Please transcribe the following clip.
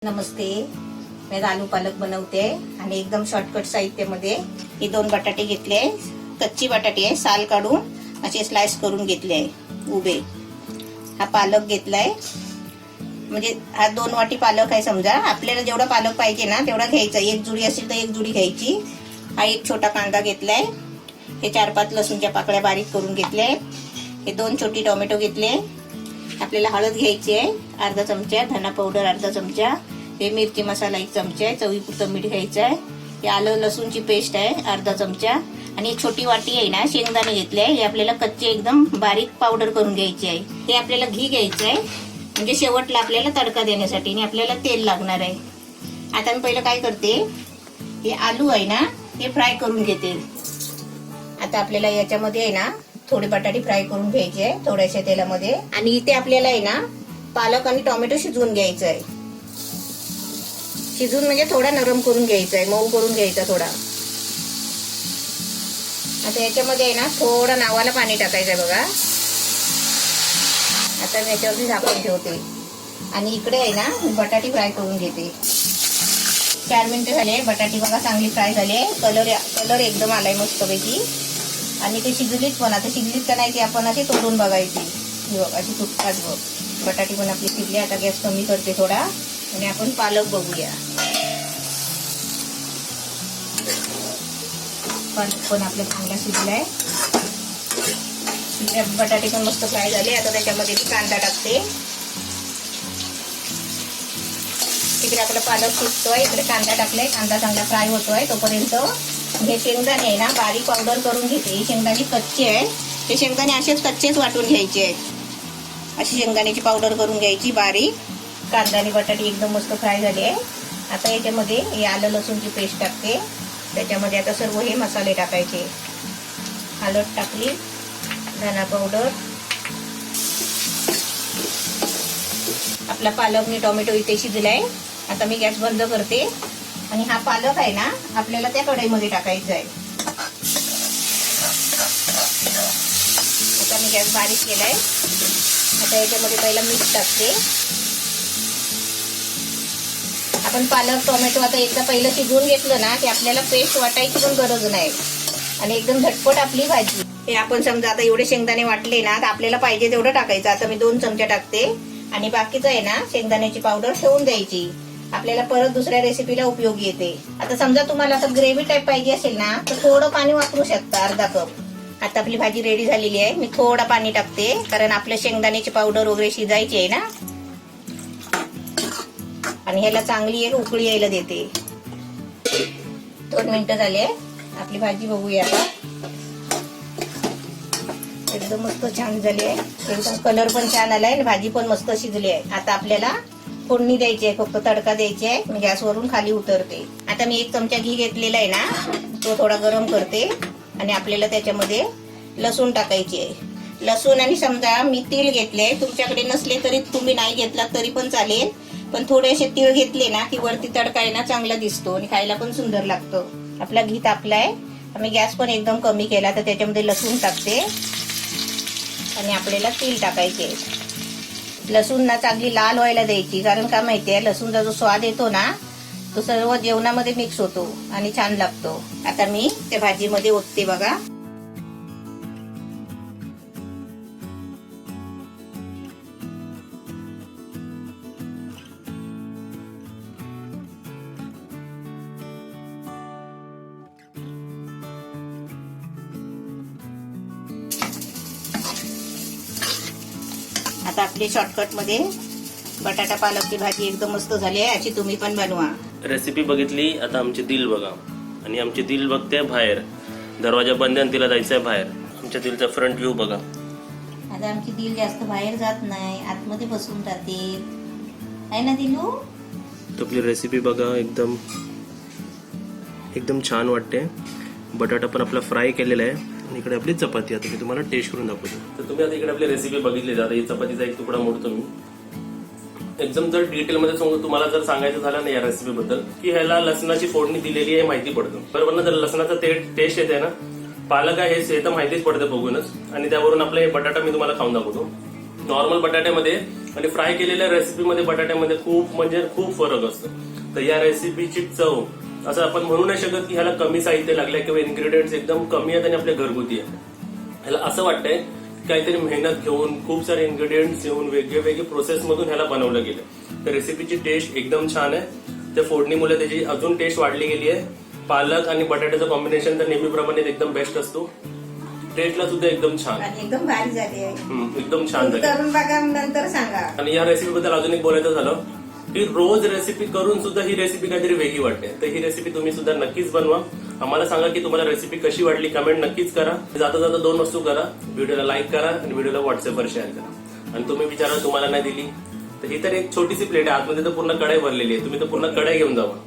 नमस्ते, मी आलू पालक बनवते आणि एकदम शॉर्टकट साहित्यामध्ये हे 2 बटाटे घेतले आहे. कच्ची बटाटे आहे, साल काढून असे स्लाइस करून घेतले आहे उभे. हा पालक घेतलाय, म्हणजे हा 2 वाटी पालक आहे. समजा आपल्याला जेवढा पालक पाहिजे ना तेवढा घ्यायचा. एक जुडी असेल तर एक जुडी घ्यायची. हा एक छोटा कांदा घेतलाय. हे 4-5 लसूणच्या पाकळ्या बारीक करून घेतल्या. हे 2 छोटी टोमॅटो घेतले. आपल्याला हळद घ्यायची आहे अर्धा चमचा, धना पावडर अर्धा चमचा, हे मिरची मसाला 1 चमचा आहे, चवीपुरतं मीठ घ्यायचं आहे. हे आलं लसूणची पेस्ट आहे अर्धा चमचा आणि एक छोटी वाटी आहे ना शेंगदाणे घेतले आहे. हे आपल्याला कच्चे एकदम बारीक पावडर करून घ्यायचे आहे. हे आपल्याला घी घ्यायचं आहे, म्हणजे शेवटला आपल्याला तडका देण्यासाठी आणि आपल्याला तेल लागणार आहे. आता मी पहिलं काय करते, हे आलू आहे ना हे फ्राय करून घेते. आता आपल्याला याच्यामध्ये आहे ना थोडे बटाटे फ्राय करून घ्यायचे आहे थोड्याशा तेलामध्ये. आणि इथे आपल्याला आहे ना पालक आणि टोमॅटो शिजवून घ्यायचं आहे. शिजून म्हणजे थोडा नरम करून घ्यायचा आहे, मऊ करून घ्यायचा थोडा. आता याच्यामध्ये आहे ना थोडं नावाला पाणी टाकायचं आहे बघा. आता मी याच्यावरती झाकून ठेवते आणि इकडे आहे ना बटाटे फ्राय करून घेते. 4 मिनिटं झाले, बटाटे बघा चांगली फ्राय झाले. कलर एकदम आलाय मस्तपैकी आणि ते शिजलीच पण. आता शिजलीच का नाही ते आपण असे तोडून बघायची. अशी तुटतात बघ. बटाटे पण आपली शिजले. आता गॅस कमी करते थोडा आणि आपण पालक बघूया. पालक पण आपला चांगला शिजलाय. बटाटे पण मस्त फ्राय झाले. आता त्याच्यामध्ये कांदा टाकते. इकडे आपला पालक शिजतोय, इकडे कांदा टाकलाय. कांदा चांगला फ्राय होतोय तोपर्यंत हे शेंगदाणे आहे ना बारीक पावडर करून घेते. हे शेंगदाणे कच्चे आहे, ते शेंगदाणे असेच कच्चेच वाटून घ्यायचे आहेत. अशी शेंगदाण्याची पावडर करून घ्यायची बारीक. कांदा आणि बटाटे एकदम मस्त फ्राय झाले आहे. आता याच्यामध्ये हे आलं लसूणची पेस्ट टाकते. त्याच्यामध्ये आता सर्व हे मसाले टाकायचे. हळद टाकली, धना पावडर, आपला पालक आणि टोमॅटो इथे शिजलाय. आता मी गॅस बंद करते आणि हा पालक आहे ना आपल्याला त्या कढईमध्ये टाकायचा आहे. आता मी गॅस बारीक केलाय. आता याच्यामध्ये पहिला मीठ टाकते. आपण पालक टोमॅटो आता एकदा पहिलं शिजवून घेतलं ना की आपल्याला पेस्ट वाटायची पण गरज नाही आणि एकदम झटपट आपली भाजी. हे आपण समजा आता एवढे शेंगदाणे वाटले ना तर आपल्याला पाहिजे तेवढं टाकायचं. आता मी 2 चमचे टाकते आणि बाकीचं आहे ना शेंगदाण्याची पावडर ठेवून द्यायची. आपल्याला परत दुसऱ्या रेसिपीला उपयोगी येते. आता समजा तुम्हाला आता ग्रेव्ही टाईप पाहिजे असेल ना तर थोडं पाणी वापरू शकता, अर्धा कप. आता आपली भाजी रेडी झालेली आहे. मी थोडं पाणी टाकते कारण आपल्या शेंगदाण्याची पावडर वगैरे शिजायची आहे ना. आणि ह्याला चांगली एक उकळी यायला देते. 2 मिनिटं झाले. आपली भाजी बघूया आता. एकदम मस्त छान झाली आहे. एकदम कलर पण छान आलाय आणि भाजी पण मस्त शिजली आहे. आता आपल्याला फोडणी द्यायची आहे, फक्त तडका द्यायची आहे. मी गॅसवरून खाली उतरते. आता मी 1 चमचा घी घेतलेला आहे ना तो थोडा गरम करते आणि आपल्याला त्याच्यामध्ये लसूण टाकायची आहे. लसूण आणि समजा मी तीळ घेतले, तुमच्याकडे नसले तरी तुम्ही नाही घेतला तरी पण चालेल. पण थोडेसे तीळ घेतले ना की वरती तडका आहे ना चांगला दिसतो आणि खायला पण सुंदर लागतो. आपला घी तापलाय. मी गॅस पण एकदम कमी केला. तर त्याच्यामध्ये लसूण टाकते आणि आपल्याला तीळ टाकायचे. लसूण ना चांगली लाल व्हायला द्यायची, कारण का माहितीये लसूणचा जो स्वाद येतो ना तो सर्व जेवणामध्ये मिक्स होतो आणि छान लागतो. आता मी त्या भाजीमध्ये ओतते बघा. आता आपली शॉर्टकट मध्ये बटाटा पालकची भाजी एकदम मस्त झाली आहे. अशी तुम्ही पण बनवा. रेसिपी बघितली. आता आमची दिल बघा, आणि आमची दिल बघते बाहेर. दरवाजा बंद आहे, तिला जायचंय बाहेर. आमच्या दिलचा फ्रंट व्ह्यू बघा. आता आमची दिल जास्त बाहेर जात नाही, आतमध्ये बसून राहते आहे ना दिलू. आपली रेसिपी बघा, एकदम एकदम छान वाटते. बटाटा पण आपला फ्राय केलेला आहे. इकडे आपली चपाती. आता मी तुम्हाला टेस्ट करून दाखवतो. तर तुम्ही आता इकडे आपली रेसिपी बघितली. आता ही चपातीचा एक तुकडा मोडतो मी. एकदम जर डिटेलमध्ये तुम्हाला जर सांगायचं झालं ना या रेसिपी बद्दल की ह्याला लसणाची फोडणी दिलेली आहे माहिती पडतं बरोबर ना. जर लसणाचा टेस्ट येते ना, पालक आहे हे तर माहितीच पडतं बघूनच. आणि त्यावरून आपलं हे बटाटा मी तुम्हाला खाऊन दाखवतो. नॉर्मल बटाट्यामध्ये आणि फ्राय केलेल्या रेसिपीमध्ये बटाट्यामध्ये खूप म्हणजे खूप फरक असतो. तर या रेसिपीची चव असं आपण म्हणू नाही शकत की ह्याला कमी साहित्य लागलंय किंवा इन्ग्रेडियंट्स एकदम कमी आहेत आणि आपल्या घरगुती आहे. ह्याला असं वाटतंय की काहीतरी मेहनत घेऊन खूप सारे इन्ग्रेडियंट्स घेऊन वेगवेगळे प्रोसेस मधून ह्याला बनवलं गेलं. तर रेसिपीची टेस्ट एकदम छान आहे. त्या फोडणीमुळे त्याची अजून टेस्ट वाढली गेली आहे. पालक आणि बटाट्याचं कॉम्बिनेशन तर नेहमीप्रमाणे एकदम बेस्ट असतो. टेस्टला सुद्धा एकदम छान, आणि एकदम भारी झाली आहे. एकदम छान झाली. करून बघा नंतर सांगा. आणि या रेसिपी बद्दल अजून एक बोलायचं झालं की रोज रेसिपी करून सुद्धा ही रेसिपी काहीतरी वेगळी वाटते. तर ही रेसिपी तुम्ही सुद्धा नक्कीच बनवा. आम्हाला सांगा की तुम्हाला रेसिपी कशी वाटली, कमेंट नक्कीच करा. जाता जाता 2 वस्तू करा, व्हिडिओला लाईक करा आणि व्हिडिओला व्हॉट्सअपवर शेअर करा. आणि तुम्ही विचारा तुम्हाला नाही दिली तर ही तर एक छोटीशी प्लेट आहे, आतमध्ये तर पूर्ण कढाई भरलेली आहे. तुम्ही तर पूर्ण कढाई घेऊन जावा.